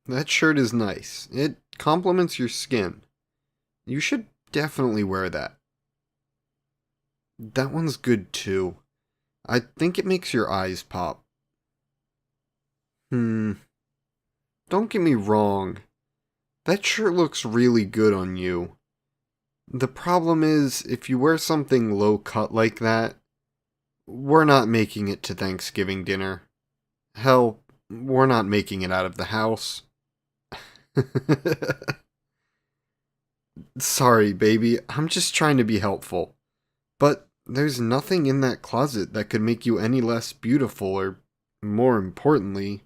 That shirt is nice. It complements your skin. You should definitely wear that. That one's good too. I think it makes your eyes pop. Hmm, don't get me wrong. That shirt looks really good on you. The problem is, if you wear something low cut like that, we're not making it to Thanksgiving dinner. Hell, we're not making it out of the house. Sorry, baby, I'm just trying to be helpful. But there's nothing in that closet that could make you any less beautiful or, more importantly,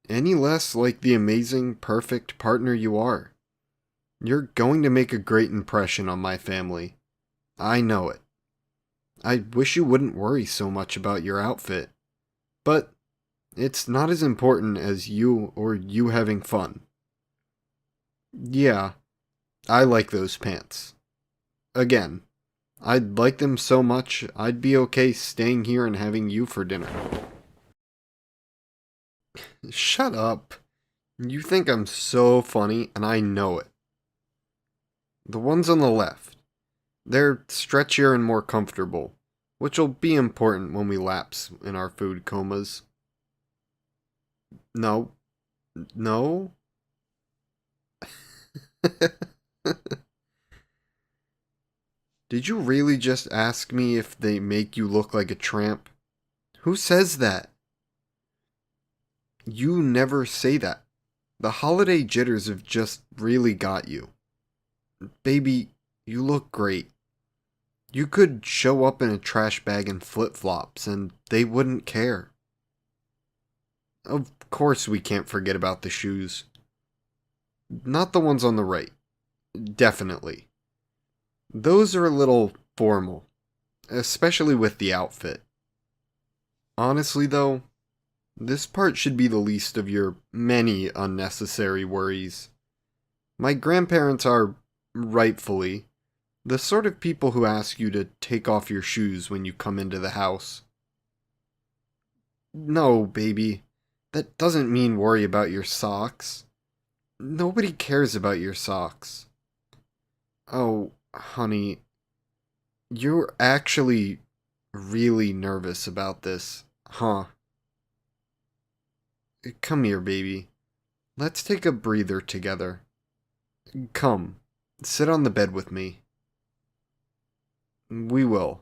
any less like the amazing, perfect partner you are. You're going to make a great impression on my family. I know it. I wish you wouldn't worry so much about your outfit. But it's not as important as you or you having fun. Yeah, I like those pants. Again, I'd like them so much I'd be okay staying here and having you for dinner. Shut up. You think I'm so funny, and I know it. The ones on the left. They're stretchier and more comfortable, which'll be important when we lapse in our food comas. No. No? Did you really just ask me if they make you look like a tramp? Who says that? You never say that. The holiday jitters have just really got you. Baby, you look great. You could show up in a trash bag and flip flops, and they wouldn't care. Of course, we can't forget about the shoes. Not the ones on the right. Definitely. Those are a little formal, especially with the outfit. Honestly, though, this part should be the least of your many unnecessary worries. My grandparents are, rightfully, the sort of people who ask you to take off your shoes when you come into the house. No, baby, that doesn't mean worry about your socks. Nobody cares about your socks. Oh, honey, you're actually really nervous about this, huh? Come here, baby. Let's take a breather together. Come, sit on the bed with me. We will.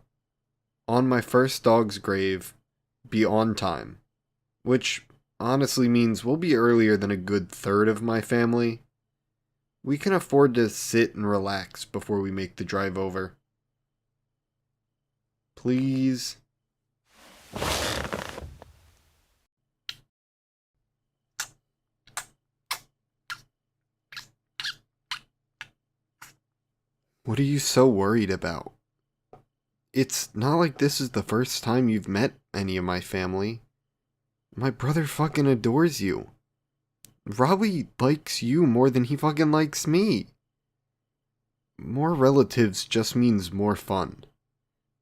On my first dog's grave, be on time. Which honestly means we'll be earlier than a good third of my family. We can afford to sit and relax before we make the drive over. Please. What are you so worried about? It's not like this is the first time you've met any of my family. My brother fucking adores you. Robbie likes you more than he fucking likes me. More relatives just means more fun.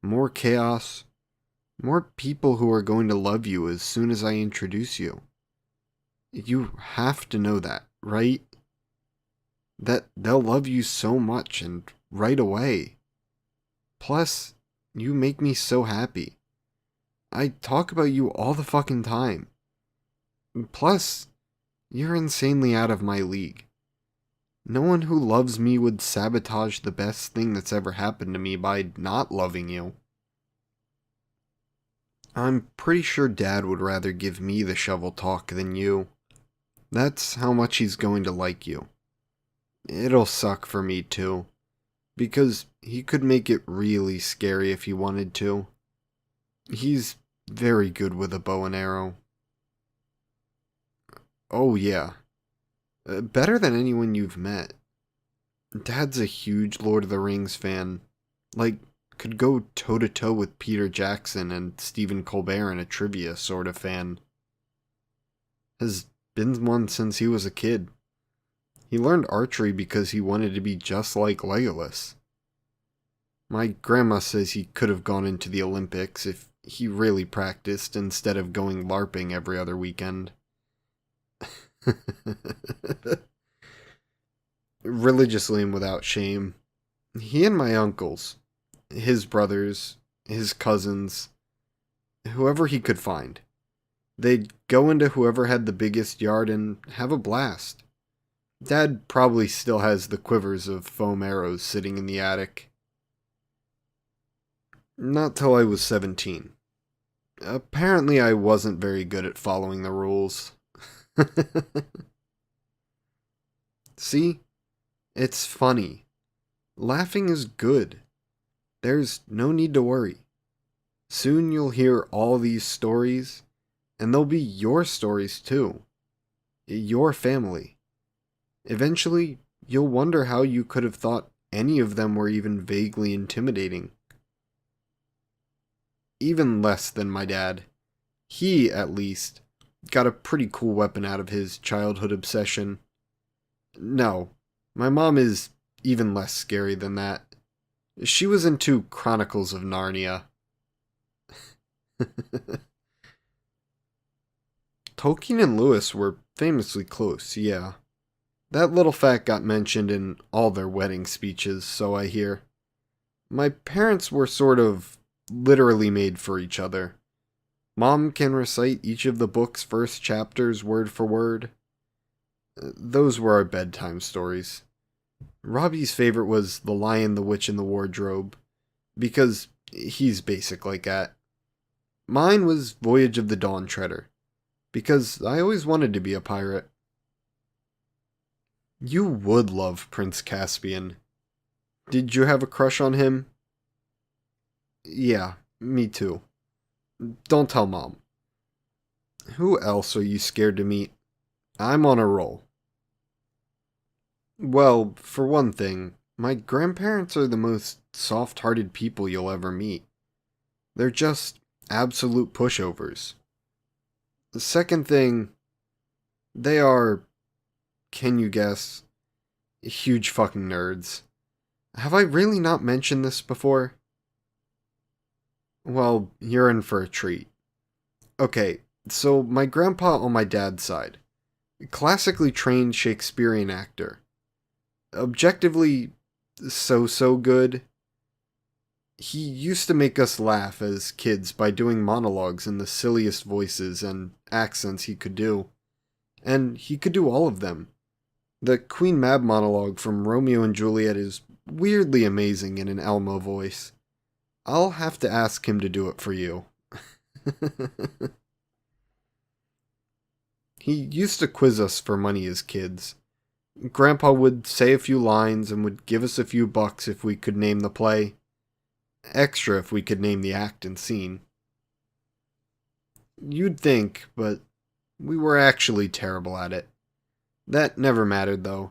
More chaos. More people who are going to love you as soon as I introduce you. You have to know that, right? That they'll love you so much and right away. Plus, you make me so happy. I talk about you all the fucking time. Plus, you're insanely out of my league. No one who loves me would sabotage the best thing that's ever happened to me by not loving you. I'm pretty sure Dad would rather give me the shovel talk than you. That's how much he's going to like you. It'll suck for me too, because he could make it really scary if he wanted to. He's very good with a bow and arrow. Oh yeah, better than anyone you've met. Dad's a huge Lord of the Rings fan. Like, could go toe to toe with Peter Jackson and Stephen Colbert in a trivia sort of fan. Has been one since he was a kid. He learned archery because he wanted to be just like Legolas. My grandma says he could have gone into the Olympics if he really practiced instead of going LARPing every other weekend. religiously and without shame. He and my uncles, his brothers, his cousins, whoever he could find. They'd go into whoever had the biggest yard and have a blast. Dad probably still has the quivers of foam arrows sitting in the attic. Not till I was 17. Apparently I wasn't very good at following the rules. See? It's funny. Laughing is good. There's no need to worry. Soon you'll hear all these stories, and they'll be your stories too. Your family. Eventually, you'll wonder how you could have thought any of them were even vaguely intimidating. Even less than my dad. He, at least, got a pretty cool weapon out of his childhood obsession. No, my mom is even less scary than that. She was into Chronicles of Narnia. Tolkien and Lewis were famously close, yeah. That little fact got mentioned in all their wedding speeches, so I hear. My parents were sort of literally made for each other. Mom can recite each of the book's first chapters word for word. Those were our bedtime stories. Robbie's favorite was The Lion, the Witch, and the Wardrobe, because he's basic like that. Mine was Voyage of the Dawn Treader, because I always wanted to be a pirate. You would love Prince Caspian. Did you have a crush on him? Yeah, me too. Don't tell Mom. Who else are you scared to meet? I'm on a roll. Well, for one thing, my grandparents are the most soft-hearted people you'll ever meet. They're just absolute pushovers. The second thing, they are, can you guess, huge fucking nerds. Have I really not mentioned this before? Well, you're in for a treat. Okay, so my grandpa on my dad's side, classically trained Shakespearean actor. Objectively, so good. He used to make us laugh as kids by doing monologues in the silliest voices and accents he could do. And he could do all of them. The Queen Mab monologue from Romeo and Juliet is weirdly amazing in an Elmo voice. I'll have to ask him to do it for you. He used to quiz us for money as kids. Grandpa would say a few lines and would give us a few bucks if we could name the play. Extra if we could name the act and scene. You'd think, but we were actually terrible at it. That never mattered, though.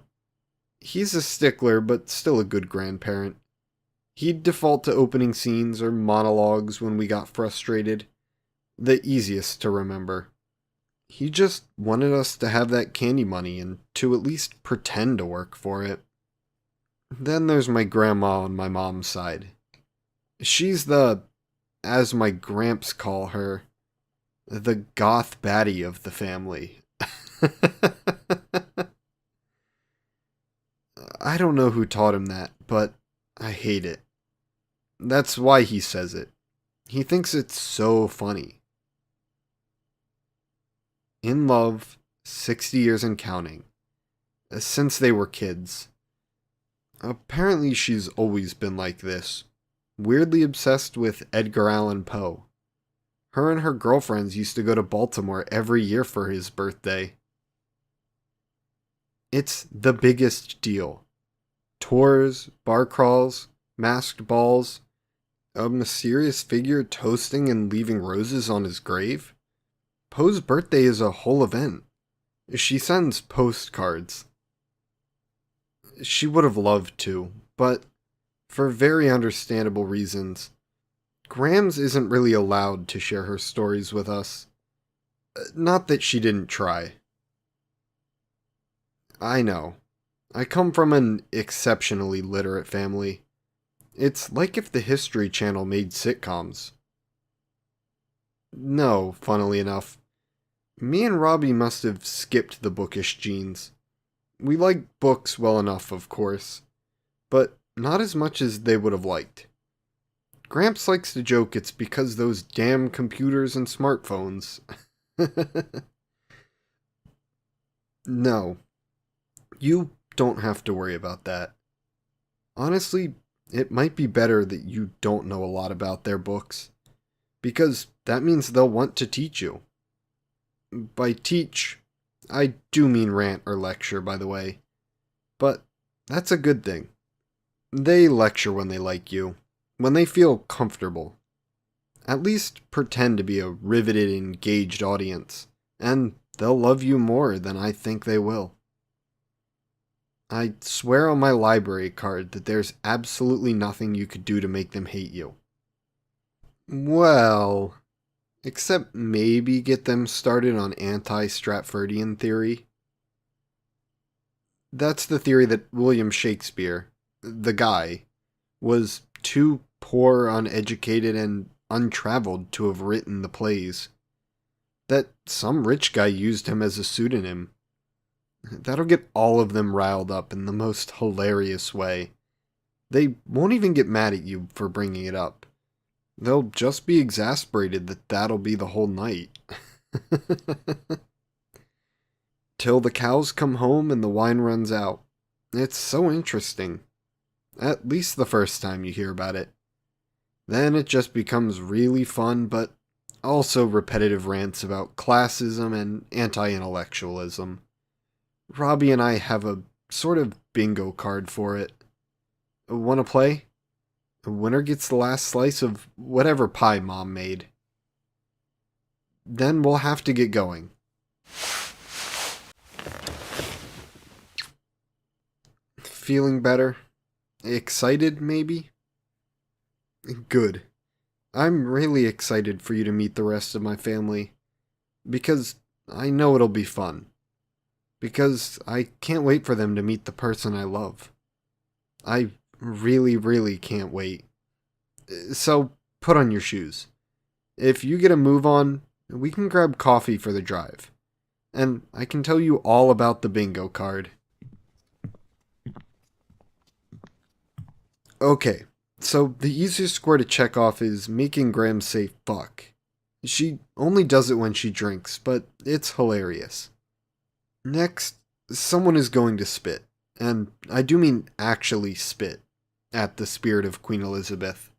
He's a stickler, but still a good grandparent. He'd default to opening scenes or monologues when we got frustrated. The easiest to remember. He just wanted us to have that candy money and to at least pretend to work for it. Then there's my grandma on my mom's side. She's the, as my gramps call her, the goth baddie of the family. I don't know who taught him that, but I hate it. That's why he says it. He thinks it's so funny. In love, 60 years and counting. Since they were kids. Apparently she's always been like this. Weirdly obsessed with Edgar Allan Poe. Her and her girlfriends used to go to Baltimore every year for his birthday. It's the biggest deal. Tours, bar crawls, masked balls, a mysterious figure toasting and leaving roses on his grave. Poe's birthday is a whole event. She sends postcards. She would have loved to, but for very understandable reasons, Grams isn't really allowed to share her stories with us. Not that she didn't try. I know. I come from an exceptionally literate family. It's like if the History Channel made sitcoms. No, funnily enough. Me and Robbie must have skipped the bookish genes. We like books well enough, of course, but not as much as they would have liked. Gramps likes to joke it's because those damn computers and smartphones. No, you don't have to worry about that. Honestly, it might be better that you don't know a lot about their books, because that means they'll want to teach you. By teach, I do mean rant or lecture, by the way. But that's a good thing. They lecture when they like you, when they feel comfortable. At least pretend to be a riveted, engaged audience, and they'll love you more than I think they will. I swear on my library card that there's absolutely nothing you could do to make them hate you. Well, except maybe get them started on anti-Stratfordian theory. That's the theory that William Shakespeare, the guy, was too poor, uneducated, and untraveled to have written the plays. That some rich guy used him as a pseudonym. That'll get all of them riled up in the most hilarious way. They won't even get mad at you for bringing it up. They'll just be exasperated that that'll be the whole night. Till the cows come home and the wine runs out. It's so interesting. At least the first time you hear about it. Then it just becomes really fun, but also repetitive rants about classism and anti-intellectualism. Robbie and I have a sort of bingo card for it. Wanna play? The winner gets the last slice of whatever pie Mom made. Then we'll have to get going. Feeling better? Excited, maybe? Good. I'm really excited for you to meet the rest of my family. Because I know it'll be fun. Because I can't wait for them to meet the person I love. I really, really can't wait. So, put on your shoes. If you get a move on, we can grab coffee for the drive. And I can tell you all about the bingo card. Okay, so the easiest score to check off is making Graham say fuck. She only does it when she drinks, but it's hilarious. Next, someone is going to spit, and I do mean actually spit, at the spirit of Queen Elizabeth.